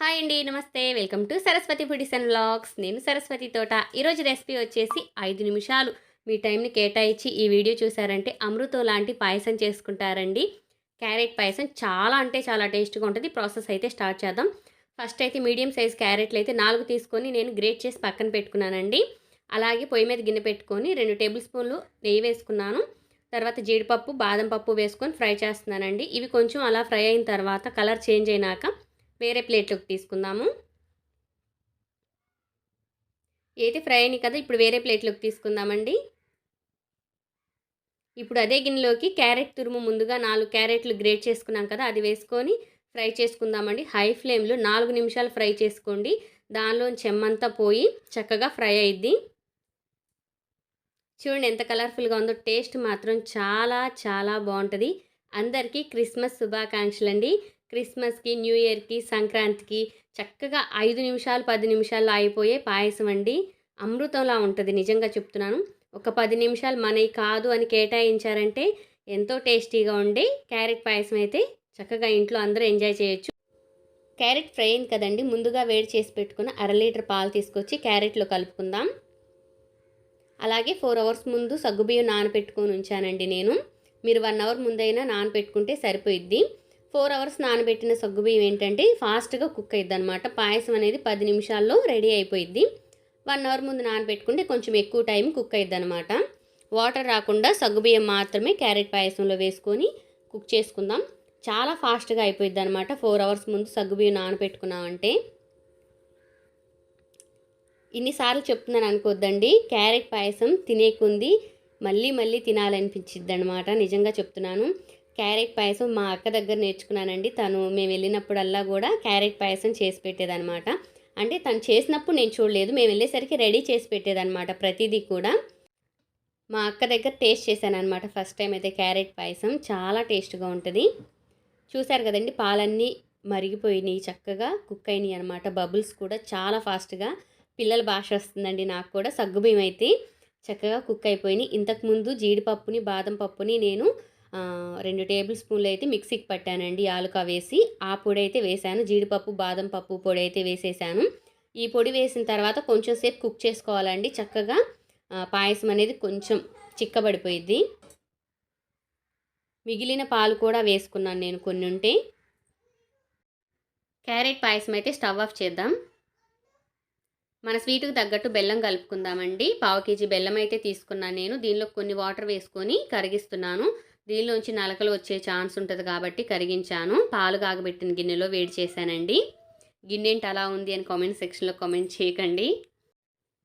Hi అండి. నమస్తే. Welcome to Saraswati foodies and vlogs. నేను సరస్వతి తోట. ఈరోజు రెసిపీ వచ్చేసి 5 నిమిషాలు మీ టైంని కేటాయించి ఈ వీడియో చూసారంటే అమృతం లాంటి పాయసం చేసుకుంటారండి. క్యారెట్ పాయసం చాలా అంటే చాలా టేస్ట్‌గా ఉంటది. ప్రాసెస్ అయితే స్టార్ట్ చేద్దాం. ఫస్ట్ అయితే మీడియం సైజ్ క్యారెట్లు అయితే 4 తీసుకొని నేను గ్రేట్ చేసి పక్కన పెట్టుకున్నానండి. అలాగే పొయ్యి మీద గిన్నె పెట్టుకొని 2 టేబుల్ స్పూన్లు నెయ్యి వేసుకున్నాను. తర్వాత జీడిపప్పు, బాదం పప్పు వేసుకొని ఫ్రై చేస్తున్నానండి. ఇవి కొంచెం అలా ఫ్రై అయిన తర్వాత కలర్ చేంజ్ అయినాక వేరే ప్లేట్లోకి తీసుకుందాము. అయితే ఫ్రై అయినాయి కదా, ఇప్పుడు వేరే ప్లేట్లోకి తీసుకుందామండి. ఇప్పుడు అదే గిన్నెలోకి క్యారెట్ తురుము ముందుగా 4 క్యారెట్లు గ్రేట్ చేసుకున్నాం కదా, అది వేసుకొని ఫ్రై చేసుకుందామండి. హై ఫ్లేమ్లో 4 నిమిషాలు ఫ్రై చేసుకోండి. దానిలోని చెమ్మంతా పోయి చక్కగా ఫ్రై అయ్యిద్ది. చూడండి ఎంత కలర్ఫుల్గా ఉందో. టేస్ట్ మాత్రం చాలా చాలా బాగుంటుంది. అందరికీ క్రిస్మస్ శుభాకాంక్షలండి. క్రిస్మస్కి, న్యూ ఇయర్కి, సంక్రాంతికి చక్కగా 5 నిమిషాలు 10 నిమిషాల్లో అయిపోయే పాయసం అండి. అమృతంలా ఉంటుంది, నిజంగా చెప్తున్నాను. ఒక 10 నిమిషాలు మనవి కాదు అని కేటాయించారంటే ఎంతో టేస్టీగా ఉండే క్యారెట్ పాయసం అయితే చక్కగా ఇంట్లో అందరూ ఎంజాయ్ చేయొచ్చు. క్యారెట్ ఫ్రై అయింది కదండి, ముందుగా వేడి చేసి పెట్టుకున్న 1/2 లీటర్ పాలు తీసుకొచ్చి క్యారెట్లో కలుపుకుందాం. అలాగే 4 అవర్స్ ముందు సగ్గుబియ్యం నానబెట్టుకొని ఉంచానండి నేను. మీరు 1 అవర్ ముందైనా నానబెట్టుకుంటే సరిపోయిద్ది. 4 అవర్స్ నానబెట్టిన సగ్గుబియ్యం ఏంటంటే ఫాస్ట్గా కుక్ అయ్యిద్ది అనమాట. పాయసం అనేది 10 నిమిషాల్లో రెడీ అయిపోయిద్ది. 1 అవర్ ముందు నానబెట్టుకుంటే కొంచెం ఎక్కువ టైం కుక్ అయ్యిద్ది అనమాట. వాటర్ రాకుండా సగ్గుబియ్యం మాత్రమే క్యారెట్ పాయసంలో వేసుకొని కుక్ చేసుకుందాం. చాలా ఫాస్ట్గా అయిపోయిద్ది అనమాట 4 అవర్స్ ముందు సగ్గుబియ్యం నానబెట్టుకున్నామంటే. ఇన్నిసార్లు చెప్తున్నాను అనుకోద్దండి, క్యారెట్ పాయసం తినేకుంది మళ్ళీ మళ్ళీ తినాలనిపించిద్ది అనమాట. నిజంగా చెప్తున్నాను. క్యారెట్ పాయసం మా అక్క దగ్గర నేర్చుకున్నానండి. మేము వెళ్ళినప్పుడల్లా కూడా క్యారెట్ పాయసం చేసి పెట్టేదనమాట. అంటే తను చేసినప్పుడు నేను చూడలేదు, మేము వెళ్ళేసరికి రెడీ చేసి పెట్టేదనమాట ప్రతిదీ కూడా. మా అక్క దగ్గర టేస్ట్ చేశాను అనమాట ఫస్ట్ టైం అయితే క్యారెట్ పాయసం. చాలా టేస్ట్గా ఉంటుంది. చూశారు కదండి, పాలన్నీ మరిగిపోయినాయి, చక్కగా కుక్ అయినాయి అనమాట. బబుల్స్ కూడా చాలా ఫాస్ట్గా, పిల్లల భాష వస్తుందండి నాకు కూడా. సగ్గుబియ్యం అయితే చక్కగా కుక్ అయిపోయినాయి. ఇంతకుముందు జీడిపప్పుని, బాదం పప్పుని నేను 2 టేబుల్ స్పూన్లు అయితే మిక్సీకి పట్టానండి, యాలుక వేసి. ఆ పొడి అయితే వేసాను. జీడిపప్పు, బాదం పప్పు పొడి అయితే వేసేసాను. ఈ పొడి వేసిన తర్వాత కొంచెం సేపు కుక్ చేసుకోవాలండి. చక్కగా పాయసం అనేది కొంచెం చిక్కబడిపోయిద్ది. మిగిలిన పాలు కూడా వేసుకున్నాను నేను కొన్ని ఉంటే. క్యారెట్ పాయసం అయితే స్టవ్ ఆఫ్ చేద్దాం. మన స్వీట్కి తగ్గట్టు బెల్లం కలుపుకుందామండి. 1/2 కేజీ బెల్లం అయితే తీసుకున్నాను నేను. దీనిలో కొన్ని వాటర్ వేసుకొని కరిగిస్తున్నాను. దీనిలోంచి నలకలు వచ్చే ఛాన్స్ ఉంటుంది కాబట్టి కరిగించాను. పాలు కాగబెట్టిన గిన్నెలో వేడి చేశానండి. గిన్నెంటి అలా ఉంది అని కామెంట్ సెక్షన్లో కామెంట్ చేయకండి.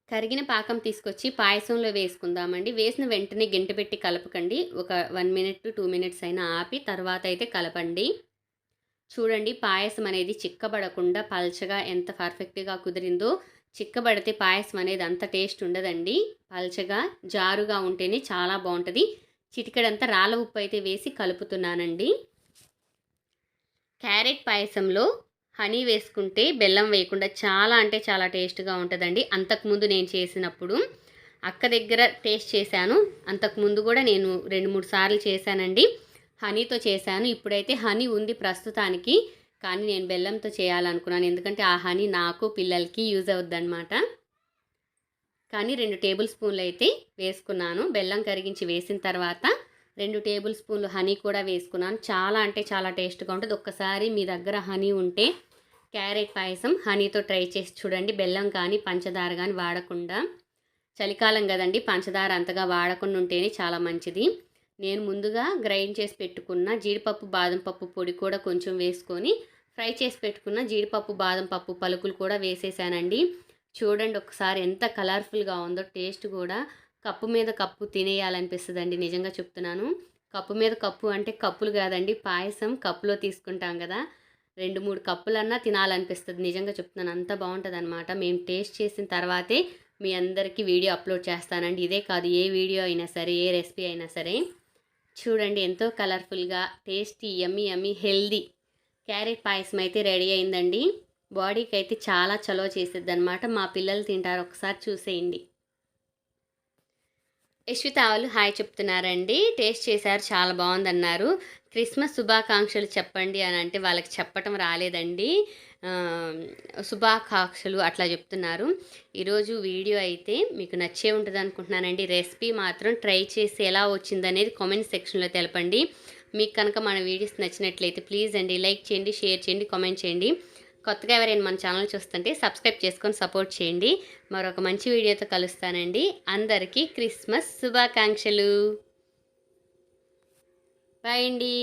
కరిగిన పాకం తీసుకొచ్చి పాయసంలో వేసుకుందామండి. వేసిన వెంటనే గంటె పెట్టి కలపకండి. ఒక 1 మినిట్ టు 2 మినిట్స్ అయినా ఆపి తర్వాత అయితే కలపండి. చూడండి, పాయసం అనేది చిక్కబడకుండా పల్చగా ఎంత పర్ఫెక్ట్గా కుదిరిందో. చిక్కబడితే పాయసం అనేది అంత టేస్ట్ ఉండదండి. పల్చగా జారుగా ఉంటేనే చాలా బాగుంటుంది. చిటికెడంతా రాళ్ళ ఉప్పు అయితే వేసి కలుపుతున్నానండి. క్యారెట్ పాయసంలో హనీ వేసుకుంటే బెల్లం వేయకుండా చాలా అంటే చాలా టేస్ట్గా ఉంటుందండి. అంతకుముందు నేను చేసినప్పుడు అక్క దగ్గర టేస్ట్ చేశాను. అంతకుముందు కూడా నేను 2-3 సార్లు చేశానండి. హనీతో చేశాను. ఇప్పుడైతే హనీ ఉంది ప్రస్తుతానికి, కానీ నేను బెల్లంతో చేయాలనుకున్నాను. ఎందుకంటే ఆ హనీ నాకు పిల్లలకి యూజ్ అవుద్దన్నమాట. కానీ 2 టేబుల్ స్పూన్లు అయితే వేసుకున్నాను. బెల్లం కరిగించి వేసిన తర్వాత 2 టేబుల్ స్పూన్లు హనీ కూడా వేసుకున్నాను. చాలా అంటే చాలా టేస్ట్గా ఉంటుంది. ఒక్కసారి మీ దగ్గర హనీ ఉంటే క్యారెట్ పాయసం హనీతో ట్రై చేసి చూడండి. బెల్లం కానీ పంచదార కానీ వాడకుండా. చలికాలం కదండి, పంచదార అంతగా వాడకుండా ఉంటేనే చాలా మంచిది. నేను ముందుగా గ్రైండ్ చేసి పెట్టుకున్న జీడిపప్పు, బాదం పప్పు పొడి కూడా కొంచెం వేసుకొని ఫ్రై చేసి పెట్టుకున్న జీడిపప్పు, బాదం పప్పు పలుకులు కూడా వేసేసానండి. చూడండి ఒకసారి ఎంత కలర్ఫుల్గా ఉందో. టేస్ట్ కూడా కప్పు మీద కప్పు తినేయాలనిపిస్తుందండి, నిజంగా చెప్తున్నాను. కప్పు మీద కప్పు అంటే కప్పులు కాదండి, పాయసం కప్పులో తీసుకుంటాం కదా, 2-3 కప్పులన్నా తినాలనిపిస్తుంది. నిజంగా చెప్తున్నాను, అంత బాగుంటుంది అనమాట. మేము టేస్ట్ చేసిన తర్వాతే మీ అందరికీ వీడియో అప్లోడ్ చేస్తానండి. ఇదే కాదు, ఏ వీడియో అయినా సరే, ఏ రెసిపీ అయినా సరే. చూడండి ఎంతో కలర్ఫుల్గా tasty yummy yummy healthy carrot payasam అయితే రెడీ అయిందండి. బాడీకి అయితే చాలా చలవ చేసిద్ది అనమాట. మా పిల్లలు తింటారు, ఒకసారి చూసేయండి. యశ్విత వాళ్ళు హాయ్ చెప్తున్నారండి. టేస్ట్ చేశారు చాలా బాగుందన్నారు. క్రిస్మస్ శుభాకాంక్షలు చెప్పండి అని అంటే వాళ్ళకి చెప్పటం రాలేదండి. శుభాకాంక్షలు అట్లా చెప్తున్నారు. ఈరోజు వీడియో అయితే మీకు నచ్చే ఉంటుంది అనుకుంటున్నానండి. రెసిపీ మాత్రం ట్రై చేసి ఎలా వచ్చిందనేది కామెంట్ సెక్షన్లో తెలపండి. మీకు కనుక మన వీడియోస్ నచ్చినట్లయితే ప్లీజ్ అండి లైక్ చేయండి, షేర్ చేయండి, కామెంట్ చేయండి. కొత్తగా ఎవరైనా మన ఛానల్ చూస్తుంటే సబ్స్క్రైబ్ చేసుకొని సపోర్ట్ చేయండి. మరొక మంచి వీడియోతో కలుస్తానండి. అందరికీ క్రిస్మస్ శుభాకాంక్షలు. బాయ్ అండి.